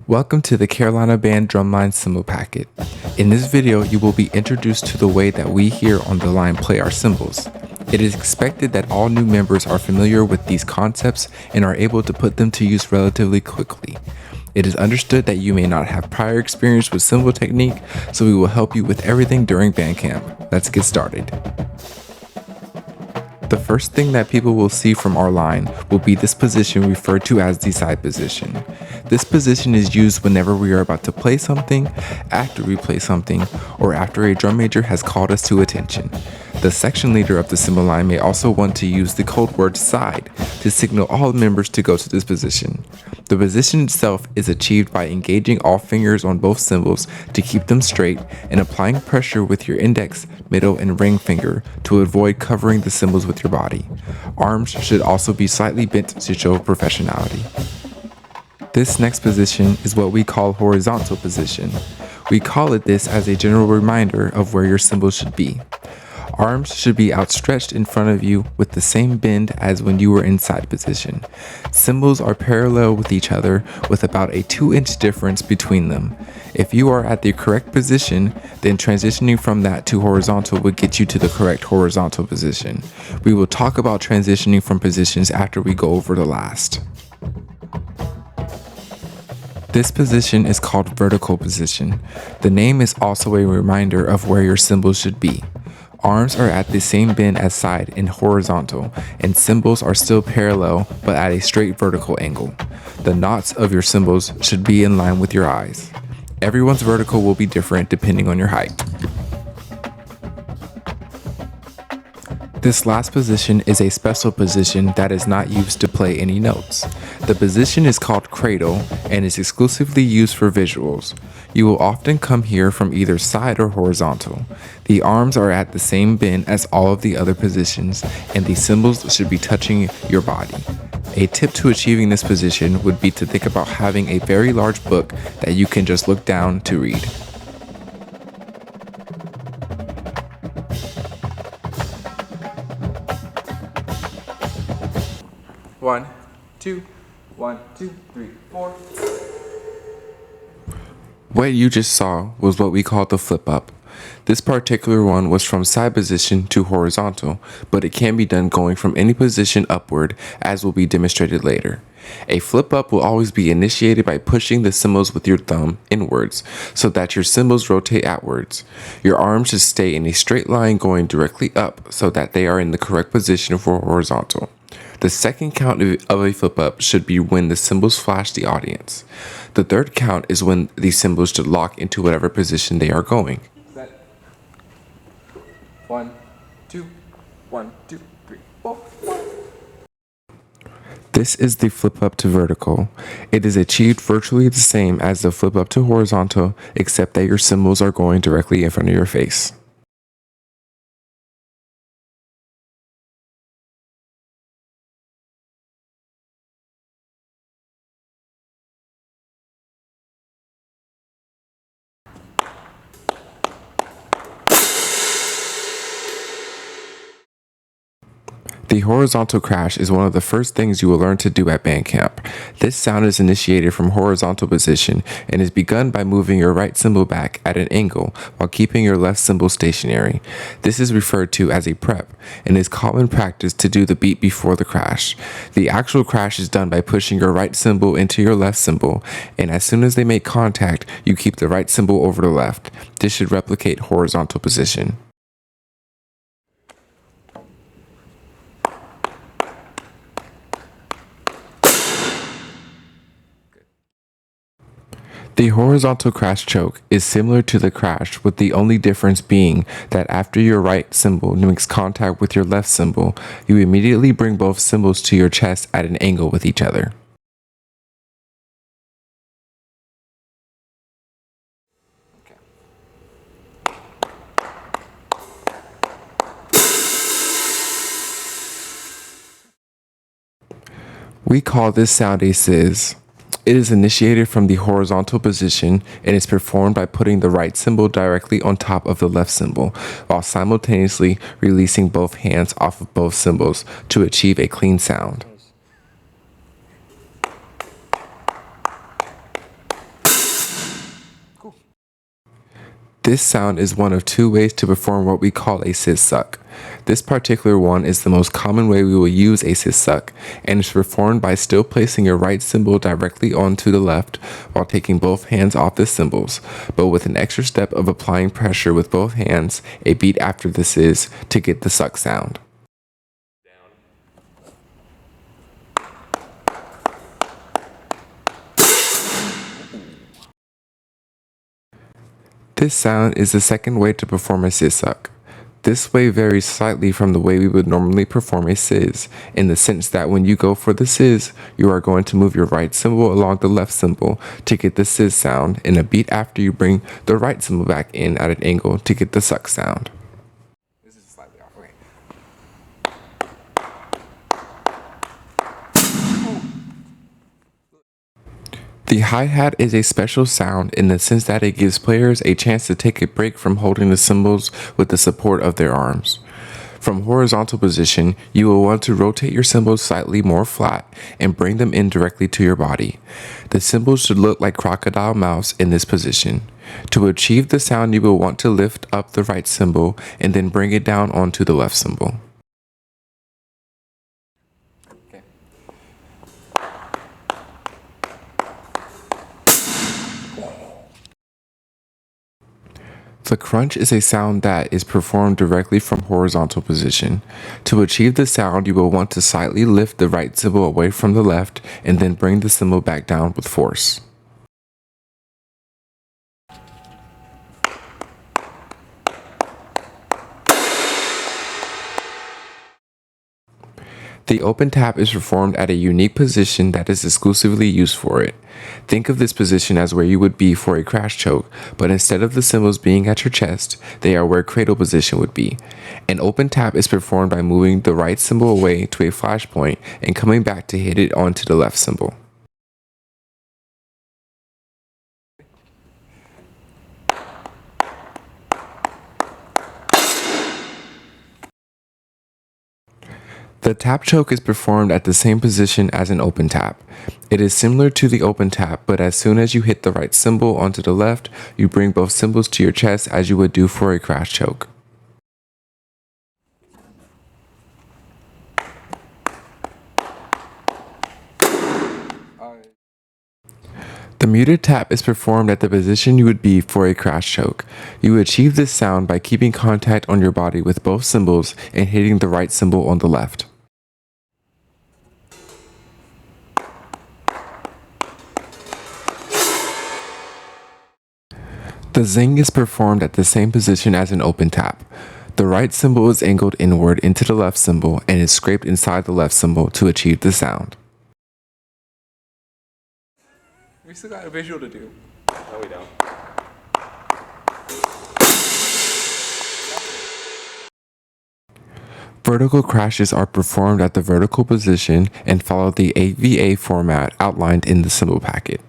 Welcome to the Carolina Band Drumline Cymbal Packet. In this video, you will be introduced to the way that we here on the line play our cymbals. It is expected that all new members are familiar with these concepts and are able to put them to use relatively quickly. It is understood that you may not have prior experience with cymbal technique, so we will help you with everything during band camp. Let's get started. The first thing that people will see from our line will be this position referred to as the side position. This position is used whenever we are about to play something, after we play something, or after a drum major has called us to attention. The section leader of the cymbal line may also want to use the code word side to signal all members to go to this position. The position itself is achieved by engaging all fingers on both cymbals to keep them straight and applying pressure with your index, middle, and ring finger to avoid covering the cymbals with your body. Arms should also be slightly bent to show professionality. This next position is what we call horizontal position. We call it this as a general reminder of where your cymbals should be. Arms should be outstretched in front of you with the same bend as when you were in side position. Cymbals are parallel with each other with about a 2-inch difference between them. If you are at the correct position, then transitioning from that to horizontal would get you to the correct horizontal position. We will talk about transitioning from positions after we go over the last. This position is called vertical position. The name is also a reminder of where your cymbals should be. Arms are at the same bend as side in horizontal, and cymbals are still parallel but at a straight vertical angle. The knots of your cymbals should be in line with your eyes. Everyone's vertical will be different depending on your height. This last position is a special position that is not used to play any notes. The position is called cradle and is exclusively used for visuals. You will often come here from either side or horizontal. The arms are at the same bend as all of the other positions, and the cymbals should be touching your body. A tip to achieving this position would be to think about having a very large book that you can just look down to read. One, two, 1, 2, 3, 4. What you just saw was what we call the flip up. This particular one was from side position to horizontal, but it can be done going from any position upward, as will be demonstrated later. A flip up will always be initiated by pushing the cymbals with your thumb inwards so that your cymbals rotate outwards. Your arms should stay in a straight line going directly up so that they are in the correct position for horizontal. The second count of a flip up should be when the cymbals flash the audience. The third count is when the cymbals should lock into whatever position they are going. Set. 1, 2, 1, 2, 3, 4. This is the flip up to vertical. It is achieved virtually the same as the flip up to horizontal, except that your cymbals are going directly in front of your face. The horizontal crash is one of the first things you will learn to do at band camp. This sound is initiated from horizontal position and is begun by moving your right cymbal back at an angle while keeping your left cymbal stationary. This is referred to as a prep and is common practice to do the beat before the crash. The actual crash is done by pushing your right cymbal into your left cymbal, and as soon as they make contact, you keep the right cymbal over the left. This should replicate horizontal position. The horizontal crash choke is similar to the crash, with the only difference being that after your right cymbal makes contact with your left cymbal, you immediately bring both cymbals to your chest at an angle with each other. We call this sound a sizz. It is initiated from the horizontal position and is performed by putting the right cymbal directly on top of the left cymbal, while simultaneously releasing both hands off of both cymbals to achieve a clean sound. This sound is one of two ways to perform what we call a scissor suck. This particular one is the most common way we will use a scissor suck, and is performed by still placing your right cymbal directly onto the left while taking both hands off the cymbals, but with an extra step of applying pressure with both hands a beat after the scissor to get the suck sound. This sound is the second way to perform a scissor suck. This way varies slightly from the way we would normally perform a scissor, in the sense that when you go for the scissor, you are going to move your right cymbal along the left cymbal to get the scissor sound, and a beat after you bring the right cymbal back in at an angle to get the suck sound. This is slightly off, okay. The hi-hat is a special sound in the sense that it gives players a chance to take a break from holding the cymbals with the support of their arms. From horizontal position, you will want to rotate your cymbals slightly more flat and bring them in directly to your body. The cymbals should look like crocodile mouths in this position. To achieve the sound, you will want to lift up the right cymbal and then bring it down onto the left cymbal. The crunch is a sound that is performed directly from horizontal position. To achieve the sound, you will want to slightly lift the right cymbal away from the left and then bring the cymbal back down with force. The open tap is performed at a unique position that is exclusively used for it. Think of this position as where you would be for a crash choke, but instead of the cymbals being at your chest, they are where cradle position would be. An open tap is performed by moving the right cymbal away to a flash point and coming back to hit it onto the left cymbal. The tap choke is performed at the same position as an open tap. It is similar to the open tap, but as soon as you hit the right cymbal onto the left, you bring both cymbals to your chest as you would do for a crash choke. The muted tap is performed at the position you would be for a crash choke. You achieve this sound by keeping contact on your body with both cymbals and hitting the right cymbal on the left. The zing is performed at the same position as an open tap. The right cymbal is angled inward into the left cymbal and is scraped inside the left cymbal to achieve the sound. We still got a visual to do. No, we don't. Vertical crashes are performed at the vertical position and follow the AVA format outlined in the cymbal packet.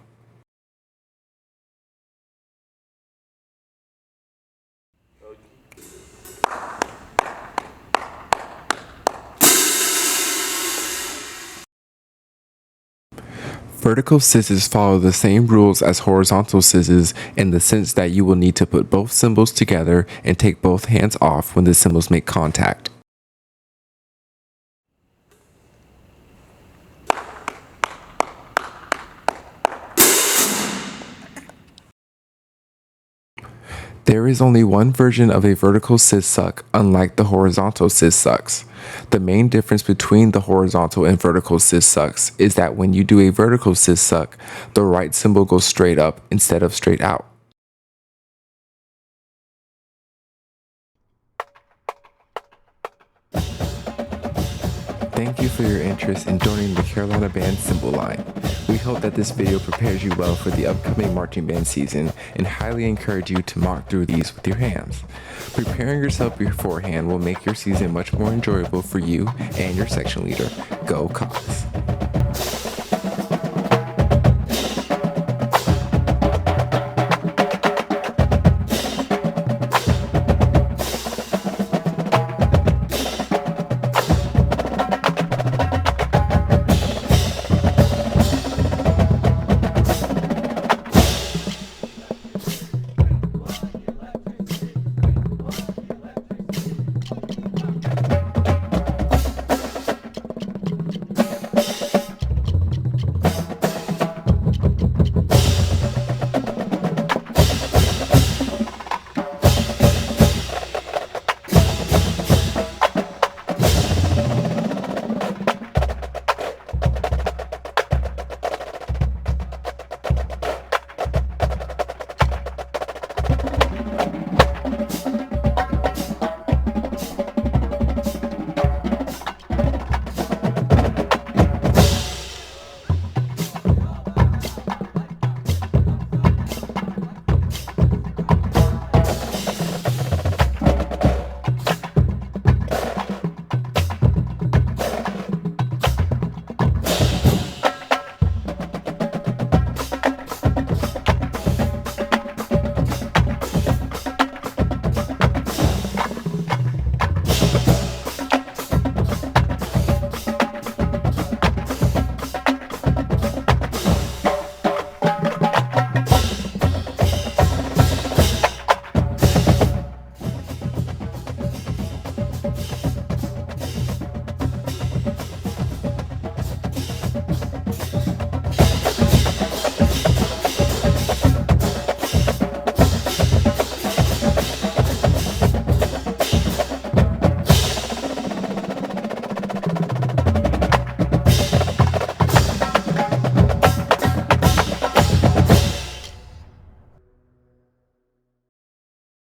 Vertical scissors follow the same rules as horizontal scissors in the sense that you will need to put both cymbals together and take both hands off when the cymbals make contact. There is only one version of a vertical scissor suck, unlike the horizontal scissor sucks. The main difference between the horizontal and vertical scissor sucks is that when you do a vertical scissor suck, the right cymbal goes straight up instead of straight out. Thank you for your interest in joining the Carolina Band Cymbal Line. We hope that this video prepares you well for the upcoming marching band season and highly encourage you to march through these with your hands. Preparing yourself beforehand will make your season much more enjoyable for you and your section leader. Go Cox!